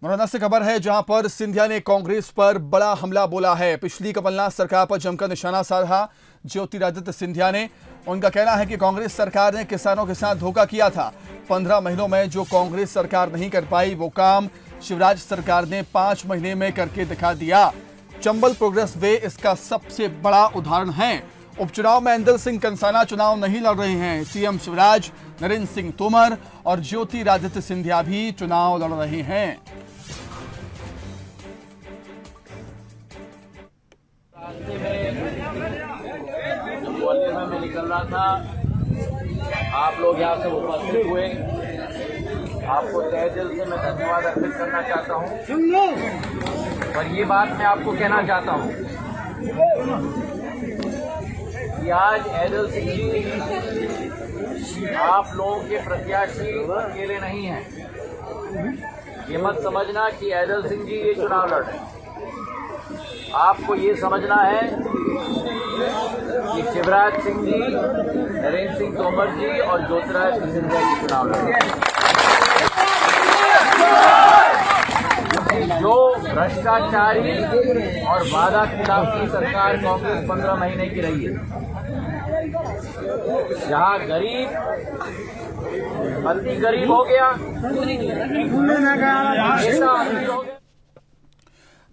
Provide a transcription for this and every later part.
मुरैना से खबर है जहां पर सिंधिया ने कांग्रेस पर बड़ा हमला बोला है। पिछली कमलनाथ सरकार पर जमकर निशाना साधा ज्योतिरादित्य सिंधिया ने। उनका कहना है कि कांग्रेस सरकार ने किसानों के साथ धोखा किया था। 15 महीनों में जो कांग्रेस सरकार नहीं कर पाई वो काम शिवराज सरकार ने 5 महीने में करके दिखा दिया। चंबल प्रोग्रेस वे इसका सबसे बड़ा उदाहरण है। उपचुनाव में इंदल सिंह कंसाना चुनाव नहीं लड़ रहे हैं। सीएम शिवराज, नरेंद्र सिंह तोमर और ज्योतिरादित्य सिंधिया भी चुनाव लड़ रहे हैं। ग्वालियर में मैं निकल रहा था, आप लोग यहाँ से उपस्थित हुए, आपको तहे दिल से मैं धन्यवाद अर्पित करना चाहता हूँ। और ये बात मैं आपको कहना चाहता हूँ कि आज ऐदल सिंह जी आप लोगों के प्रत्याशी अकेले नहीं हैं। ये मत समझना कि ऐदल सिंह जी ये चुनाव लड़ रहे हैं। आपको ये समझना है कि शिवराज सिंह जी, नरेंद्र सिंह तोमर जी और ज्योतिरादित्य सिंधिया जी चुनाव लड़ रहे हैं। जो भ्रष्टाचारी और वादा खिलाफी सरकार कांग्रेस 15 महीने की रही है, जहां गरीब अति गरीब हो गया,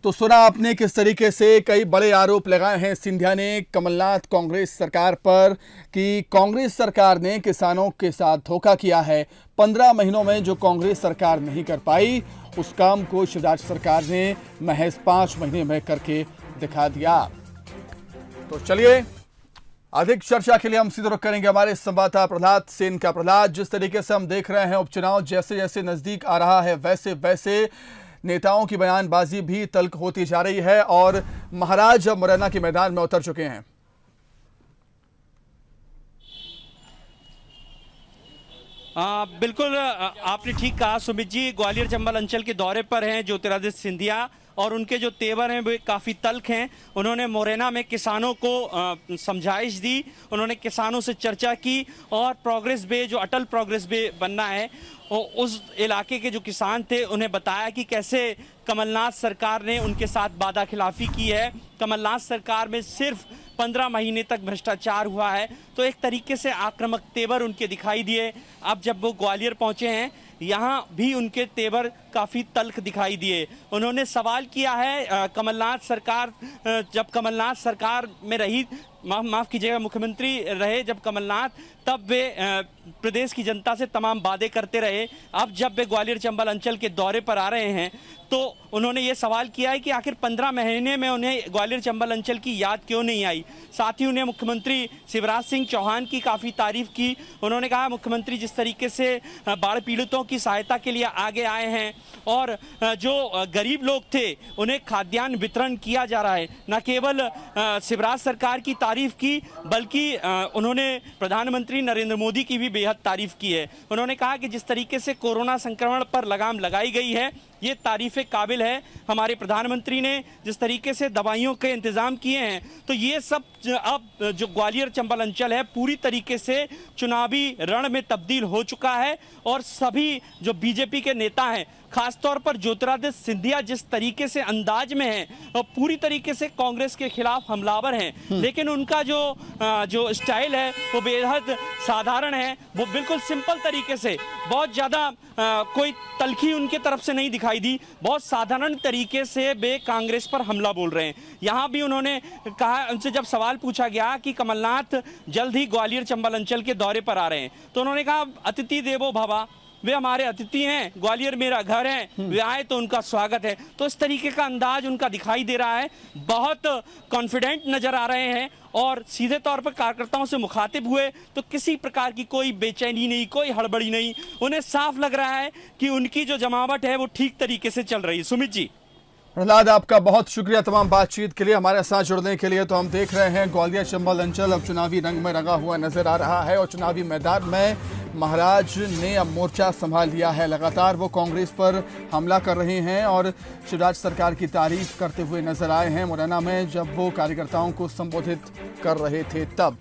तो सुना आपने किस तरीके से कई बड़े आरोप लगाए हैं सिंधिया ने कमलनाथ कांग्रेस सरकार पर कि कांग्रेस सरकार ने किसानों के साथ धोखा किया है। 15 महीनों में जो कांग्रेस सरकार नहीं कर पाई उस काम को शिवराज सरकार ने महज 5 महीने में करके दिखा दिया। तो चलिए अधिक चर्चा के लिए हम सीधे रुख करेंगे हमारे संवाददाता प्रहलाद सेन का। प्रहलाद, जिस तरीके से हम देख रहे हैं उपचुनाव जैसे जैसे नजदीक आ रहा है वैसे वैसे नेताओं की बयानबाजी भी तल्ख होती जा रही है और महाराज अब मुरैना के मैदान में उतर चुके हैं। बिल्कुल आपने ठीक कहा सुमित जी। ग्वालियर चंबल अंचल के दौरे पर हैं ज्योतिरादित्य सिंधिया और उनके जो तेवर हैं वो काफ़ी तल्ख हैं। उन्होंने मुरैना में किसानों को समझाइश दी, उन्होंने किसानों से चर्चा की और प्रोग्रेस वे जो अटल प्रोग्रेस वे बनना है उस इलाके के जो किसान थे उन्हें बताया कि कैसे कमलनाथ सरकार ने उनके साथ वादा खिलाफी की है। कमलनाथ सरकार में सिर्फ 15 महीने तक भ्रष्टाचार हुआ है। तो एक तरीके से आक्रामक तेवर उनके दिखाई दिए। अब जब वो ग्वालियर पहुंचे हैं यहाँ भी उनके तेवर काफ़ी तल्ख दिखाई दिए। उन्होंने सवाल किया है कमलनाथ सरकार, जब कमलनाथ सरकार में रही, माफ़ कीजिएगा मुख्यमंत्री रहे जब कमलनाथ, तब वे प्रदेश की जनता से तमाम वादे करते रहे। अब जब वे ग्वालियर चंबल अंचल के दौरे पर आ रहे हैं तो उन्होंने ये सवाल किया है कि आखिर 15 महीने में उन्हें ग्वालियर चंबल अंचल की याद क्यों नहीं आई। साथ ही उन्हें मुख्यमंत्री शिवराज सिंह चौहान की काफ़ी तारीफ की। उन्होंने कहा मुख्यमंत्री जिस तरीके से बाढ़ पीड़ितों की सहायता के लिए आगे आए हैं और जो गरीब लोग थे उन्हें खाद्यान्न वितरण किया जा रहा है। न केवल शिवराज सरकार की तारीफ की बल्कि उन्होंने प्रधानमंत्री नरेंद्र मोदी की भी बेहद तारीफ की है। उन्होंने कहा कि जिस तरीके से कोरोना संक्रमण पर लगाम लगाई गई है ये तारीफ़े काबिल है। हमारे प्रधानमंत्री ने जिस तरीके से दवाइयों के इंतज़ाम किए हैं तो ये सब अब जो ग्वालियर चंबल अंचल है पूरी तरीके से चुनावी रण में तब्दील हो चुका है और सभी जो बीजेपी के नेता हैं खासतौर पर ज्योतिरादित्य सिंधिया जिस तरीके से अंदाज में हैं और पूरी तरीके से कांग्रेस के खिलाफ हमलावर हैं, लेकिन उनका जो स्टाइल है वो बेहद साधारण है। वो बिल्कुल सिंपल तरीके से, बहुत ज़्यादा कोई तलखी उनके तरफ से नहीं दिखाई दी, बहुत साधारण तरीके से वे कांग्रेस पर हमला बोल रहे हैं। यहाँ भी उन्होंने कहा, उनसे जब सवाल पूछा गया कि कमलनाथ जल्द ही ग्वालियर चंबल अंचल के दौरे पर आ रहे हैं तो उन्होंने कहा अतिथि देवो भव, वे हमारे अतिथि हैं, ग्वालियर मेरा घर है, वे आए तो उनका स्वागत है। तो इस तरीके का अंदाज उनका दिखाई दे रहा है, बहुत कॉन्फिडेंट नजर आ रहे हैं और सीधे तौर पर कार्यकर्ताओं से मुखातिब हुए तो किसी प्रकार की कोई बेचैनी नहीं, कोई हड़बड़ी नहीं। उन्हें साफ लग रहा है कि उनकी जो जमावट है वो ठीक तरीके से चल रही है। सुमित जी। प्रहलाद, आपका बहुत शुक्रिया तमाम बातचीत के लिए, हमारे साथ जुड़ने के लिए। तो हम देख रहे हैं ग्वालियर चंबल अंचल अब चुनावी रंग में रंगा हुआ नजर आ रहा है और चुनावी मैदान में महाराज ने अब मोर्चा संभाल लिया है। लगातार वो कांग्रेस पर हमला कर रहे हैं और शिवराज सरकार की तारीफ करते हुए नजर आए हैं मुरैना में जब वो कार्यकर्ताओं को संबोधित कर रहे थे तब।